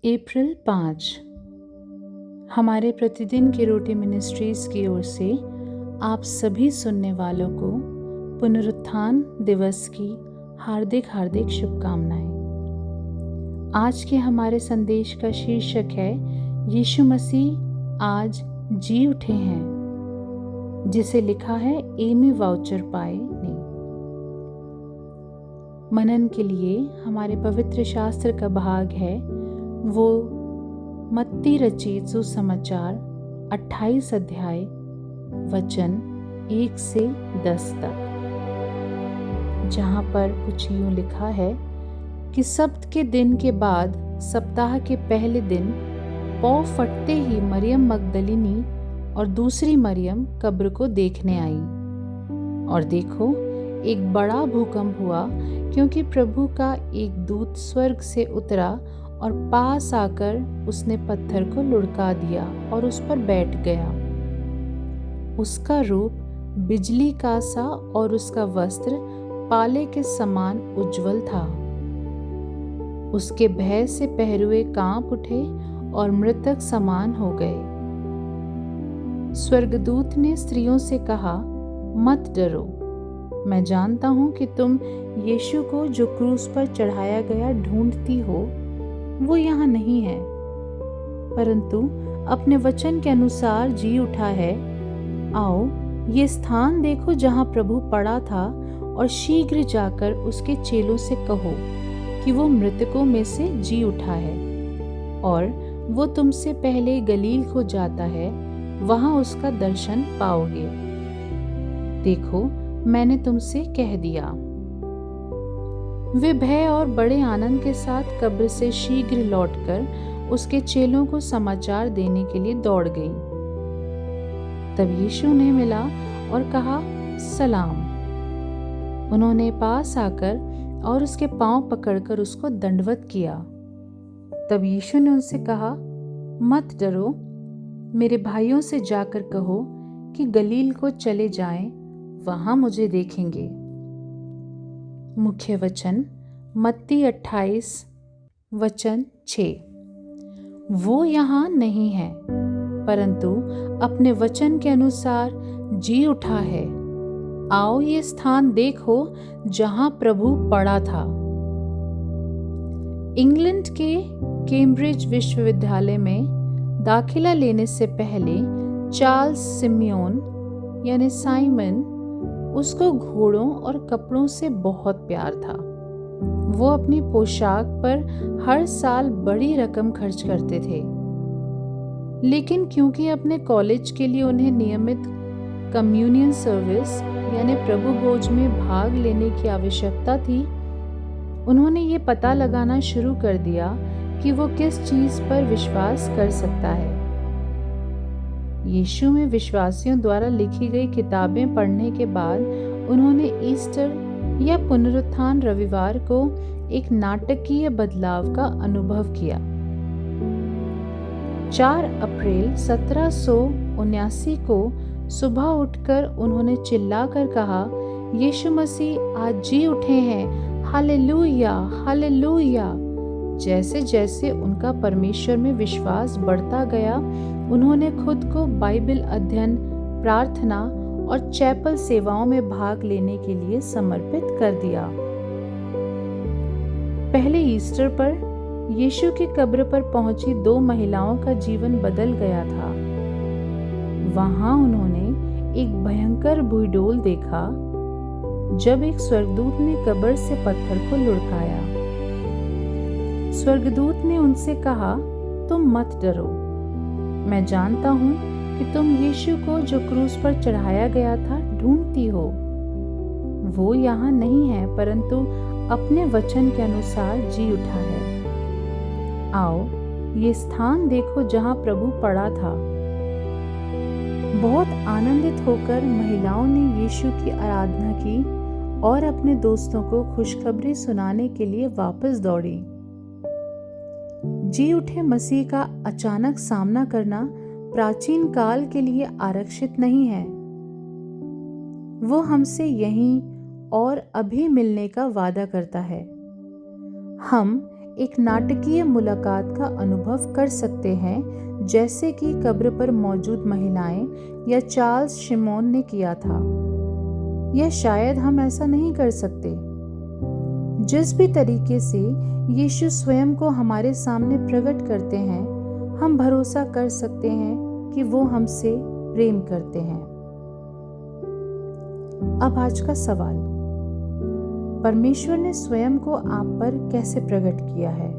अप्रैल 5 हमारे प्रतिदिन की रोटी मिनिस्ट्रीज की ओर से आप सभी सुनने वालों को पुनरुत्थान दिवस की हार्दिक हार्दिक शुभकामनाएं। आज के हमारे संदेश का शीर्षक है यीशु मसीह आज जी उठे हैं, जिसे लिखा है एमी वाउचर पाए ने। मनन के लिए हमारे पवित्र शास्त्र का भाग है वो मत्ती रचित सुसमाचार 28 अध्याय वचन 1 से 10 तक, जहाँ पर कुछ यूं लिखा है कि सब्त के दिन के बाद सप्ताह के पहले दिन पौ फटते ही मरियम मगदलिनी और दूसरी मरियम कब्र को देखने आई। और देखो, एक बड़ा भूकंप हुआ, क्योंकि प्रभु का एक दूत स्वर्ग से उतरा और पास आकर उसने पत्थर को लुढ़का दिया और उस पर बैठ गया। उसका रूप बिजली का सा और उसका वस्त्र पाले के समान उज्जवल था। उसके भय से पहरुए कांप उठे और मृतक समान हो गए। स्वर्गदूत ने स्त्रियों से कहा, मत डरो, मैं जानता हूं कि तुम यीशु को जो क्रूस पर चढ़ाया गया ढूंढती हो। वो यहाँ नहीं है, परंतु अपने वचन के अनुसार जी उठा है। आओ, ये स्थान देखो जहाँ प्रभु पड़ा था, और शीघ्र जाकर उसके चेलों से कहो कि वो मृतकों में से जी उठा है, और वो तुमसे पहले गलील को जाता है, वहाँ उसका दर्शन पाओगे। देखो, मैंने तुमसे कह दिया। वे भय और बड़े आनंद के साथ कब्र से शीघ्र लौटकर उसके चेलों को समाचार देने के लिए दौड़ गई। तब यीशु ने मिला और कहा, सलाम। उन्होंने पास आकर और उसके पांव पकड़कर उसको दंडवत किया। तब यीशु ने उनसे कहा, मत डरो, मेरे भाइयों से जाकर कहो कि गलील को चले जाएं, वहां मुझे देखेंगे। मुख्य वचन मत्ती 28 वचन 6। वो यहाँ नहीं है, परंतु अपने वचन के अनुसार जी उठा है। आओ, ये स्थान देखो जहाँ प्रभु पड़ा था। इंग्लैंड के कैम्ब्रिज विश्वविद्यालय में दाखिला लेने से पहले चार्ल्स सिमियोन यानी साइमन, उसको घोड़ों और कपड़ों से बहुत प्यार था। वो अपनी पोशाक पर हर साल बड़ी रकम खर्च करते थे, लेकिन क्योंकि अपने कॉलेज के लिए उन्हें नियमित कम्युनियन सर्विस यानी प्रभु भोज में भाग लेने की आवश्यकता थी, उन्होंने ये पता लगाना शुरू कर दिया कि वो किस चीज़ पर विश्वास कर सकता है। यीशु में विश्वासियों द्वारा लिखी गई किताबें पढ़ने के बाद उन्होंने ईस्टर या पुनरुत्थान रविवार को एक नाटकीय बदलाव का अनुभव किया। 4 अप्रैल 1779 को सुबह उठकर उन्होंने चिल्लाकर कहा, यीशु मसीह आज जी उठे हैं, हालेलुया हालेलुया। जैसे जैसे उनका परमेश्वर में विश्वास बढ़ता गया, उन्होंने खुद को बाइबल अध्ययन, प्रार्थना और चैपल सेवाओं में भाग लेने के लिए समर्पित कर दिया। पहले ईस्टर पर यीशु की कब्र पर पहुंची 2 महिलाओं का जीवन बदल गया था। वहां उन्होंने एक भयंकर भूडोल देखा जब एक स्वर्गदूत ने कब्र से पत्थर को लुढ़काया। स्वर्गदूत ने उनसे कहा, तुम मत डरो, मैं जानता हूं कि तुम यीशु को जो क्रूस पर चढ़ाया गया था ढूंढती हो। वो यहाँ नहीं है, परंतु अपने वचन के अनुसार जी उठा है। आओ, ये स्थान देखो जहाँ प्रभु पड़ा था। बहुत आनंदित होकर महिलाओं ने यीशु की आराधना की और अपने दोस्तों को खुशखबरी सुनाने के लिए वापस दौड़ी। जी उठे मसीह का अचानक सामना करना प्राचीन काल के लिए आरक्षित नहीं है। वो हमसे यहीं और अभी मिलने का वादा करता है। हम एक नाटकीय मुलाकात का अनुभव कर सकते हैं, जैसे कि कब्र पर मौजूद महिलाएं या चार्ल्स शिमोन ने किया था, या शायद हम ऐसा नहीं कर सकते। जिस भी तरीके से यीशु स्वयं को हमारे सामने प्रकट करते हैं, हम भरोसा कर सकते हैं कि वो हमसे प्रेम करते हैं। अब आज का सवाल, परमेश्वर ने स्वयं को आप पर कैसे प्रकट किया है?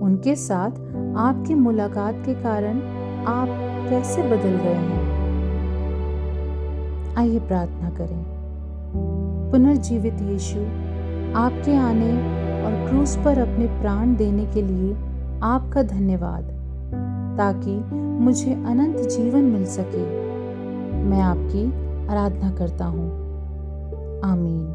उनके साथ आपकी मुलाकात के कारण आप कैसे बदल गए हैं? आइए प्रार्थना करें। पुनर्जीवित यीशु, आपके आने और क्रूस पर अपने प्राण देने के लिए आपका धन्यवाद, ताकि मुझे अनंत जीवन मिल सके। मैं आपकी आराधना करता हूँ। आमीन।